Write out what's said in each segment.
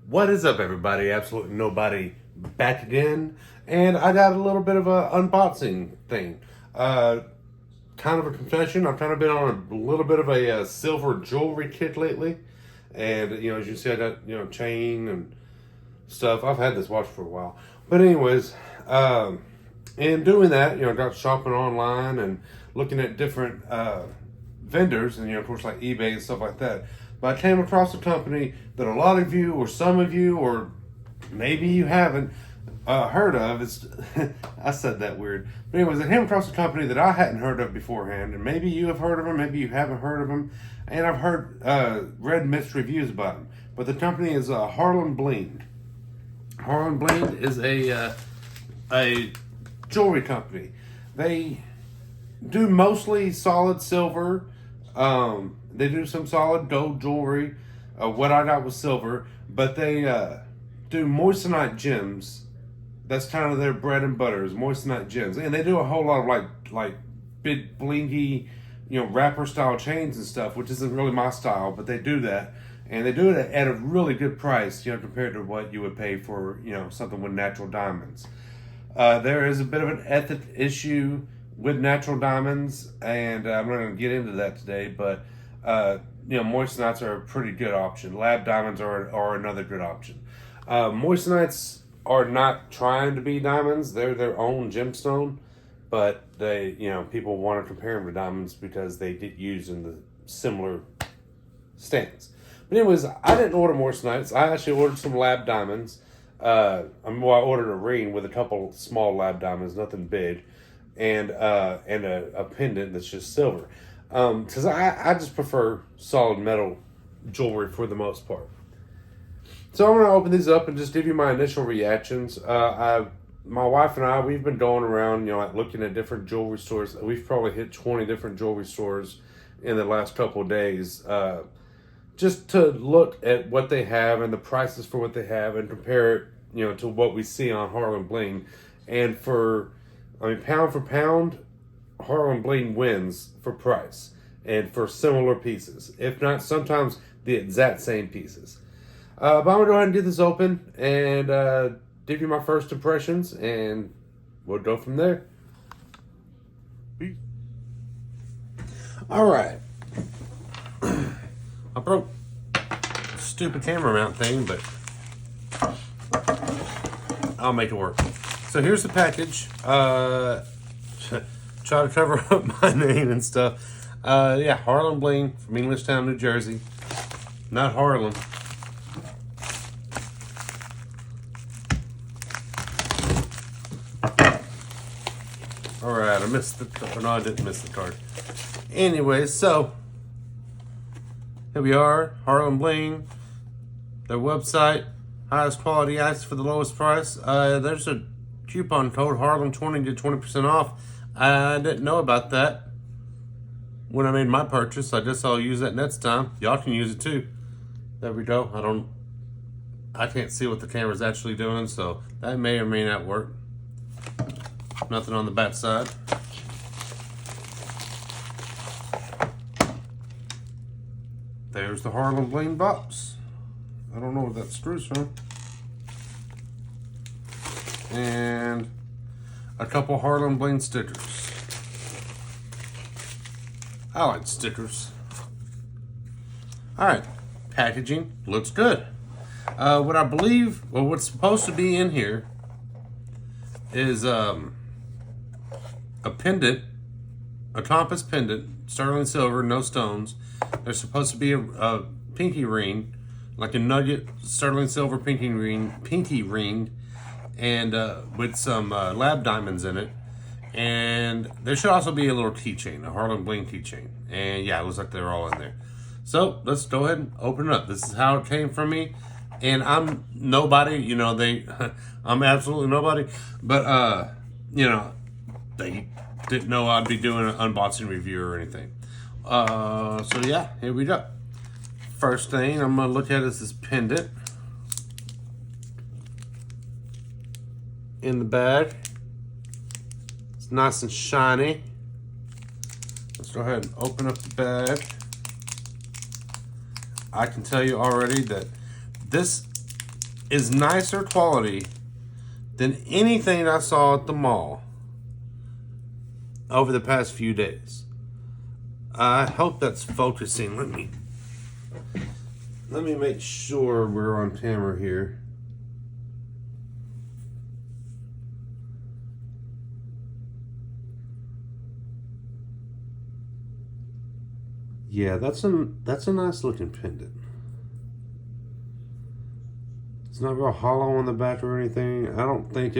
What is up, everybody? Absolutely nobody back again, and I got a little bit of a unboxing thing. Kind of a confession. I've kind of been on a little bit of a silver jewelry kick lately, and as you can see, I got chain and stuff. I've had this watch for a while, but anyways, in doing that, I got shopping online and looking at different vendors, and of course, like eBay and stuff like that. But I came across a company that a lot of you, or some of you, or maybe you haven't heard of. It's I said that weird, but anyways, I came across a company that I hadn't heard of beforehand, and maybe you have heard of them, maybe you haven't heard of them, and I've heard read mixed reviews about them. But the company is Harlan Bling. Harlan Bling is a jewelry company. They do mostly solid silver. They do some solid gold jewelry. What I got was silver, but they do moissanite gems. That's kind of their bread and butter is moissanite gems, and they do a whole lot of like big blingy, wrapper style chains and stuff, which isn't really my style, but they do that, and they do it at a really good price, compared to what you would pay for something with natural diamonds. There is a bit of an ethic issue with natural diamonds, and I'm not going to get into that today, but moissanites are a pretty good option. Lab diamonds are another good option. Moissanites are not trying to be diamonds. They're their own gemstone, but they, people want to compare them to diamonds because they get used in the similar stands. But anyways, I didn't order moissanites. I actually ordered some lab diamonds. I ordered a ring with a couple small lab diamonds, nothing big, and a pendant that's just silver. Because I just prefer solid metal jewelry for the most part. So I'm going to open these up and just give you my initial reactions. My wife and I, we've been going around, like looking at different jewelry stores. We've probably hit 20 different jewelry stores in the last couple of days, just to look at what they have and the prices for what they have and compare it, to what we see on Harlan Bling. And pound for pound, Harlan Bling wins for price and for similar pieces, if not sometimes the exact same pieces. But I'm going to go ahead and get this open and give you my first impressions, and we'll go from there. Peace. All right. I broke the stupid camera mount thing, but I'll make it work. So here's the package. Try to cover up my name and stuff. Harlan Bling from Englishtown, New Jersey. Not Harlem. Alright, I missed the card. No, I didn't miss the card. Anyways, so here we are, Harlan Bling. Their website, highest quality ice for the lowest price. There's a coupon code, Harlan20 to 20% off. I didn't know about that when I made my purchase. I guess I'll use that next time. Y'all can use it too. There we go. I can't see what the camera's actually doing, so that may or may not work. Nothing on the back side. There's the Harlan Bling box. I don't know what that screws from. And a couple Harlan Bling stickers. I like stickers. Alright, packaging looks good. What's supposed to be in here is a pendant, a compass pendant, sterling silver, no stones. There's supposed to be a pinky ring, like a nugget sterling silver pinky ring, and with some lab diamonds in it. And there should also be a little keychain, a Harlan Bling keychain. And yeah, it looks like they're all in there. So let's go ahead and open it up. This is how it came from me. And I'm nobody, I'm absolutely nobody. But, they didn't know I'd be doing an unboxing review or anything. So yeah, here we go. First thing I'm going to look at is this pendant in the bag. It's nice and shiny. Let's go ahead and open up the bag. I can tell you already that this is nicer quality than anything I saw at the mall over the past few days. I hope that's focusing. Let me make sure we're on camera here. Yeah, that's a nice looking pendant. It's not real hollow on the back or anything. I don't think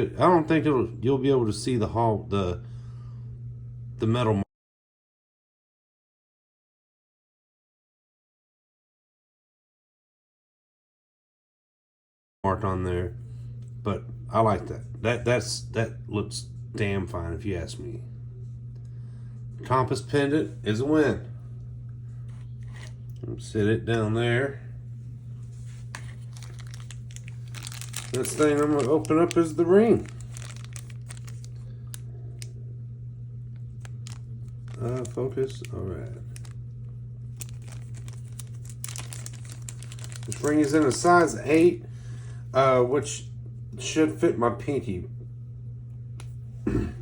you'll be able to see the metal mark on there, but I like that. That looks damn fine if you ask me. Compass pendant is a win. Sit it down there. This thing I'm gonna open up is the ring. Focus. All right. This ring is in a size 8, which should fit my pinky,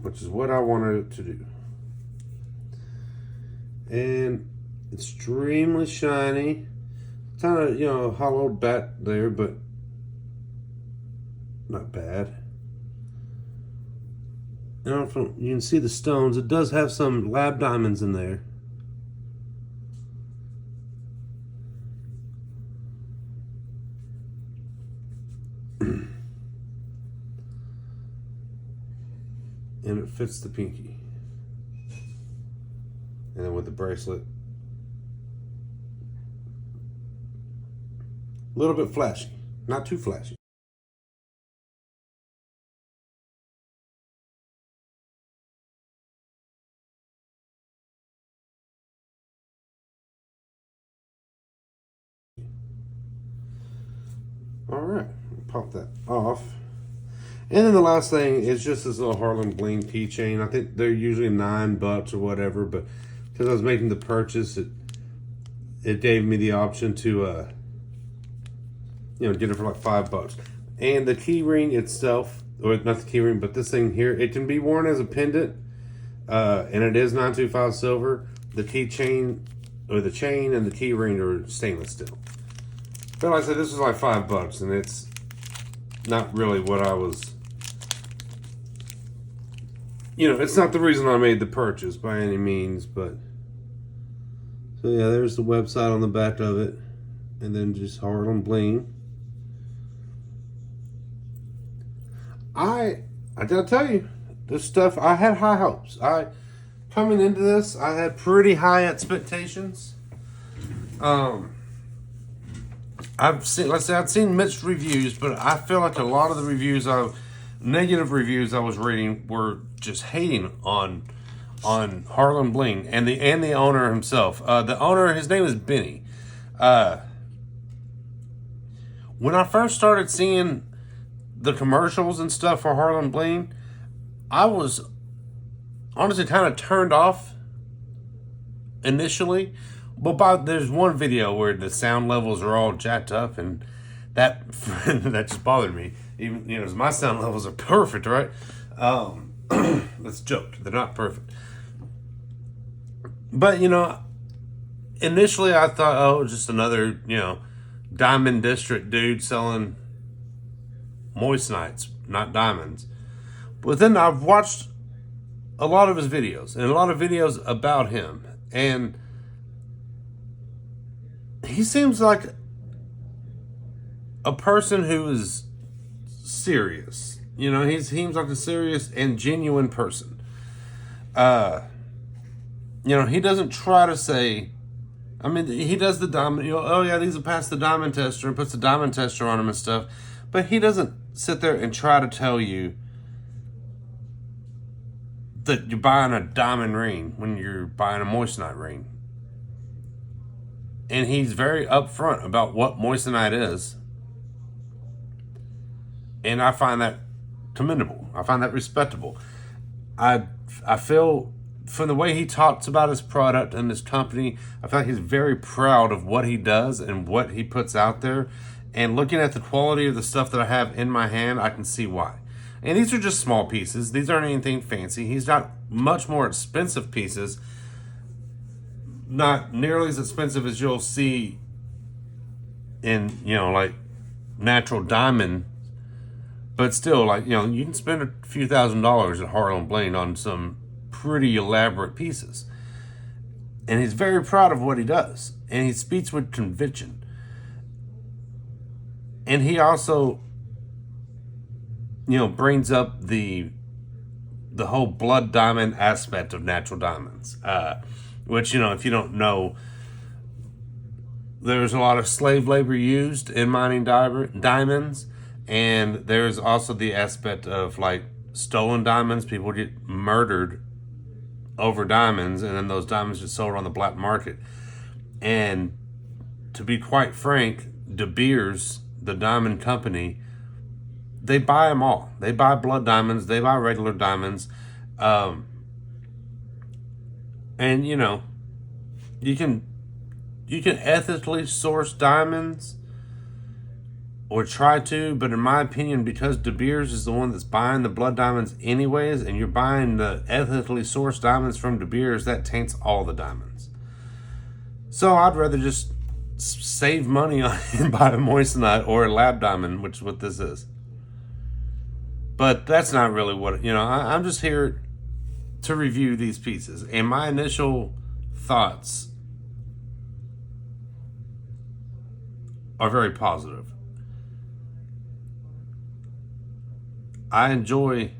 which is what I wanted it to do. And extremely shiny. Kind of, hollowed back there, but not bad. I don't know if you can see the stones. It does have some lab diamonds in there. And it fits the pinky. And then with the bracelet, a little bit flashy, not too flashy. All right, pop that off. And then the last thing is just this little Harlem Bling keychain. I think they're usually $9 or whatever, but because I was making the purchase, it gave me the option to get it for like $5. And the key ring itself, or not the key ring, but this thing here, it can be worn as a pendant, and it is 925 silver. The keychain, or the chain, and the key ring are stainless steel. But like I said, this is like $5, and it's not really what I was. It's not the reason I made the purchase by any means, but. So yeah, there's the website on the back of it, and then just Harlem Bling. I gotta tell you, this stuff, I had high hopes. Coming into this, I had pretty high expectations. I've seen mixed reviews, but I feel like a lot of the negative reviews I was reading were just hating on Harlem Bling and the owner himself. The owner, his name is Benny. When I first started seeing the commercials and stuff for Harlem Bling, I was honestly kind of turned off initially. But there's one video where the sound levels are all jacked up, and that that just bothered me. Even my sound levels are perfect, right? Let's joke. They're not perfect. But initially I thought, oh, just another Diamond District dude selling moissanites, not diamonds. But then I've watched a lot of his videos and a lot of videos about him, and he seems like a person who is serious. He seems like a serious and genuine person. He doesn't try to say, he does the diamond, oh yeah, these will pass the diamond tester and puts the diamond tester on them and stuff. But he doesn't sit there and try to tell you that you're buying a diamond ring when you're buying a moissanite ring. And he's very upfront about what moissanite is. And I find that commendable. I find that respectable. I feel, from the way he talks about his product and his company, I feel like he's very proud of what he does and what he puts out there. And looking at the quality of the stuff that I have in my hand, I can see why. And these are just small pieces. These aren't anything fancy. He's got much more expensive pieces. Not nearly as expensive as you'll see in, like natural diamond. But still, like, you can spend a few $1,000s at Harlan Blaine on some pretty elaborate pieces. And he's very proud of what he does. And he speaks with conviction. And he also, brings up the whole blood diamond aspect of natural diamonds. Which, if you don't know, there's a lot of slave labor used in mining diamonds. And there's also the aspect of, like, stolen diamonds. People get murdered over diamonds, and then those diamonds get sold on the black market. And to be quite frank, De Beers, the diamond company, they buy them all. They buy blood diamonds. They buy regular diamonds. And, you can ethically source diamonds or try to, but in my opinion, because De Beers is the one that's buying the blood diamonds anyways, and you're buying the ethically sourced diamonds from De Beers, that taints all the diamonds. So I'd rather just save money on and buy a moissanite or a lab diamond, which is what this is. But that's not really what, I'm just here to review these pieces. And my initial thoughts are very positive. I enjoy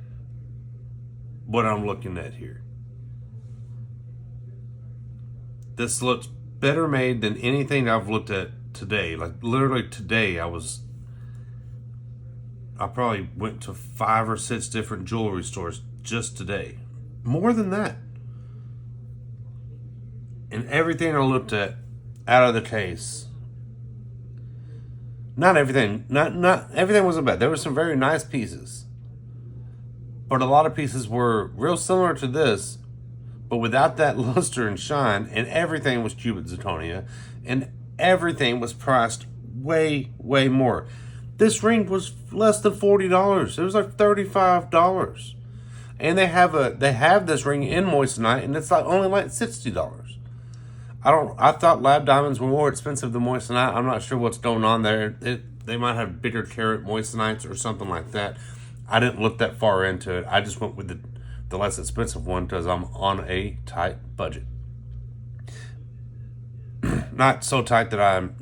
what I'm looking at here. This looks better made than anything I've looked at today. Like, literally today, I probably went to 5 or 6 different jewelry stores just today. More than that. And everything I looked at out of the case, not everything wasn't bad. There were some very nice pieces. But a lot of pieces were real similar to this, but without that luster and shine, and everything was cubic zirconia, and everything was priced way, way more. This ring was less than $40. It was like $35. And they have this ring in moissanite, and it's only like $60. I thought lab diamonds were more expensive than moissanite. I'm not sure what's going on there. They might have bigger carat moissanites or something like that. I didn't look that far into it. I just went with the less expensive one because I'm on a tight budget. Not so tight that I'm,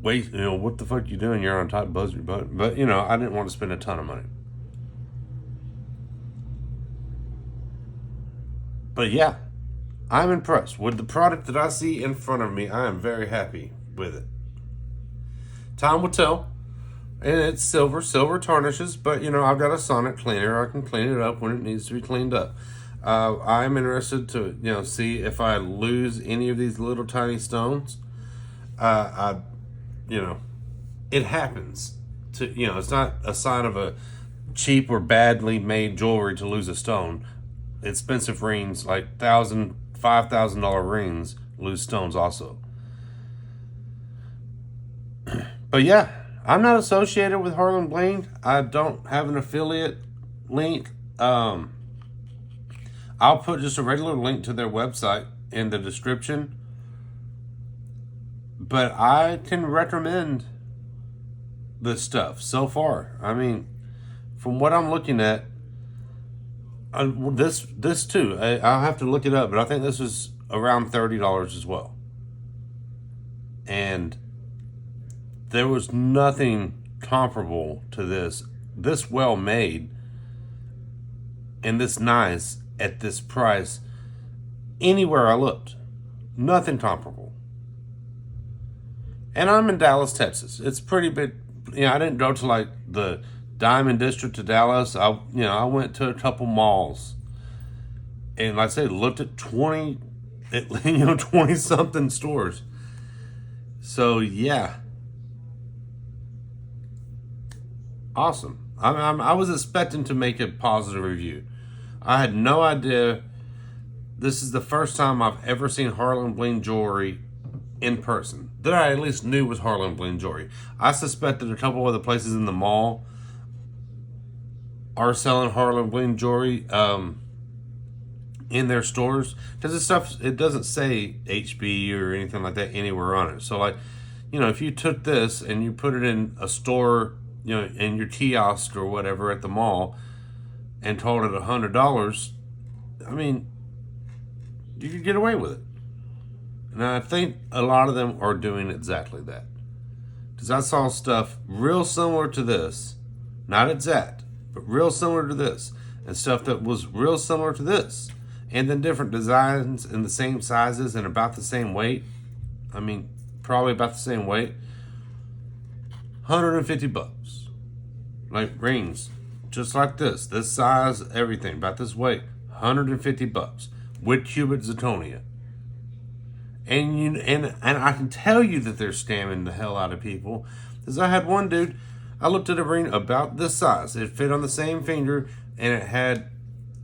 wait, what the fuck you doing? You're on a tight budget. But I didn't want to spend a ton of money. But yeah, I'm impressed with the product that I see in front of me. I am very happy with it. Time will tell. And it's silver. Silver tarnishes, but, I've got a sonic cleaner. I can clean it up when it needs to be cleaned up. I'm interested to, see if I lose any of these little tiny stones. It happens. It's not a sign of a cheap or badly made jewelry to lose a stone. Expensive rings, like $1,000, $5,000 rings, lose stones also. But yeah. I'm not associated with Harlan Blaine. I don't have an affiliate link. I'll put just a regular link to their website in the description. But I can recommend this stuff so far. I mean, from what I'm looking at, this too, I'll have to look it up, but I think this was around $30 as well. And there was nothing comparable to this well made, and this nice at this price anywhere I looked. Nothing comparable. And I'm in Dallas, Texas. It's pretty big. I didn't go to like the Diamond District of Dallas. I went to a couple malls, and like I said, looked at 20 something stores. So yeah. Awesome. I was expecting to make a positive review. I had no idea. This is the first time I've ever seen Harlan Blaine jewelry in person that I at least knew was Harlan Bling Jewelry. I suspected a couple other places in the mall are selling Harlan Bling Jewelry in their stores, because this stuff, it doesn't say HB or anything like that anywhere on it. So like, you know, if you took this and you put it in a store, you know, in your kiosk or whatever at the mall and told it $100, I mean, you could get away with it. And I think a lot of them are doing exactly that. Because I saw stuff real similar to this, not exact, but real similar to this, and stuff that was real similar to this, and then different designs in the same sizes and about the same weight. I mean, probably about the same weight. $150. Like rings, just like this size, everything about this weight. $150 with cubic zirconia. And I can tell you that they're scamming the hell out of people, because I had one dude. I looked at a ring about this size. It fit on the same finger, and it had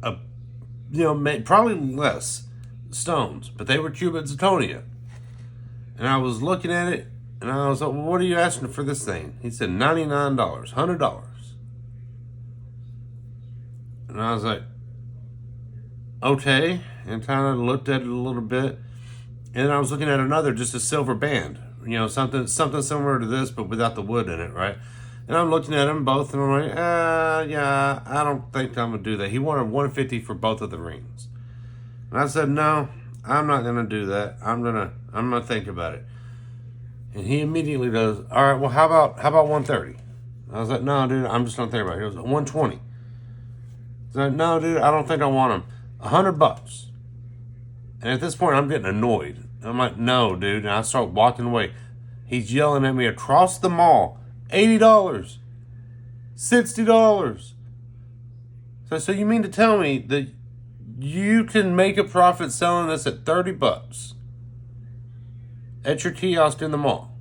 a, you know, probably less stones, but they were cubic zirconia. And I was looking at it, and I was like, well, what are you asking for this thing? He said $99, $100. And I was like, okay, and kind of looked at it a little bit. And then I was looking at another, just a silver band, you know, something similar to this, but without the wood in it, right? And I'm looking at them both, and I'm like, yeah, I don't think I'm gonna do that. He wanted $150 for both of the rings, and I said, no, I'm not gonna do that. I'm gonna think about it. And he immediately goes, all right, well, how about $130? I was like, no, dude, I'm just gonna think about it. He was like, $120. I was like, no, dude, I don't think I want them. $100. And at this point, I'm getting annoyed. I'm like, no, dude. And I start walking away. He's yelling at me across the mall, $80, $60. So you mean to tell me that you can make a profit selling this at $30 at your kiosk in the mall?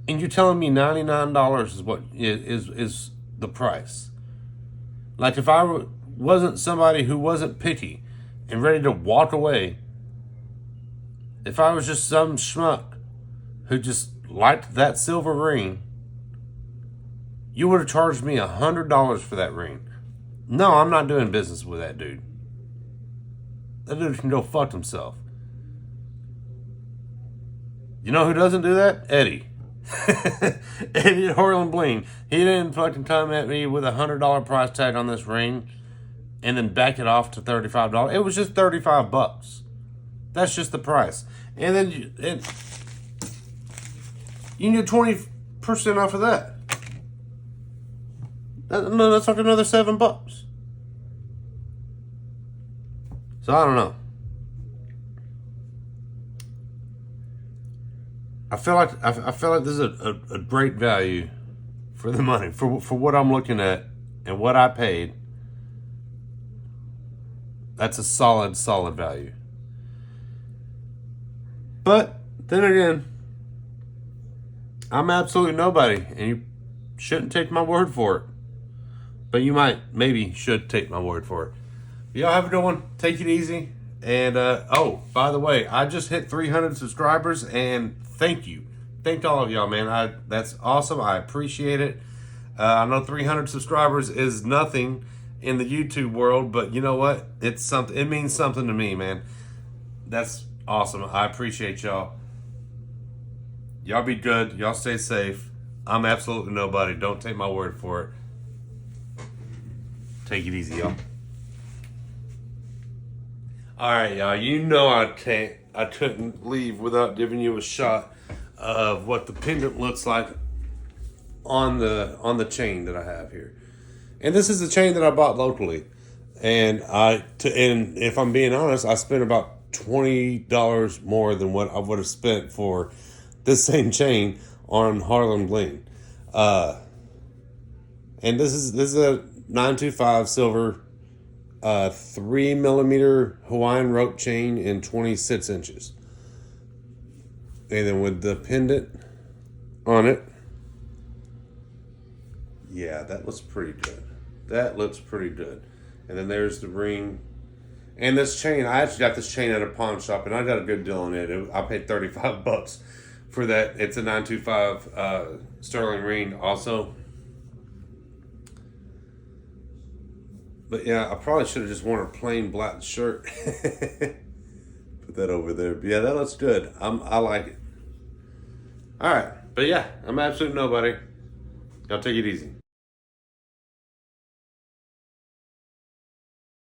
And you're telling me $99 is what is the price? Like, if I wasn't somebody who wasn't picky and ready to walk away, if I was just some schmuck who just liked that silver ring, you would have charged me $100 for that ring. No, I'm not doing business with that dude. That dude can go fuck himself. You know who doesn't do that? Eddie. Eddie at Harlan Bling. He didn't fucking come at me with $100 price tag on this ring and then back it off to $35. It was just $35. That's just the price. And then you can get 20% off of that. That's like another $7. So I don't know. I feel like this is a great value for the money, for what I'm looking at and what I paid. That's a solid value. But then again, I'm absolutely nobody, and you shouldn't take my word for it. But you maybe should take my word for it. Y'all have a good one. Take it easy. And, oh, by the way, I just hit 300 subscribers, and thank you. Thank all of y'all, man. That's awesome. I appreciate it. I know 300 subscribers is nothing in the YouTube world, but you know what? It's something. It means something to me, man. That's awesome. I appreciate y'all. Y'all be good. Y'all stay safe. I'm absolutely nobody. Don't take my word for it. Take it easy, y'all. All right, y'all. You know I couldn't leave without giving you a shot of what the pendant looks like on the chain that I have here. And this is a chain that I bought locally. And if I'm being honest, I spent about $20 more than what I would have spent for this same chain on Harlan Bling. And this is a 925 silver 3mm Hawaiian rope chain in 26 inches. And then with the pendant on it, yeah, that looks pretty good. And then there's the ring. And this chain, I actually got this chain at a pawn shop, and I got a good deal on it. I paid $35 for that. It's a 925 sterling ring also. But yeah, I probably should have just worn a plain black shirt. Put that over there. But yeah, that looks good. I like it. All right. But yeah, I'm absolute nobody. Y'all take it easy.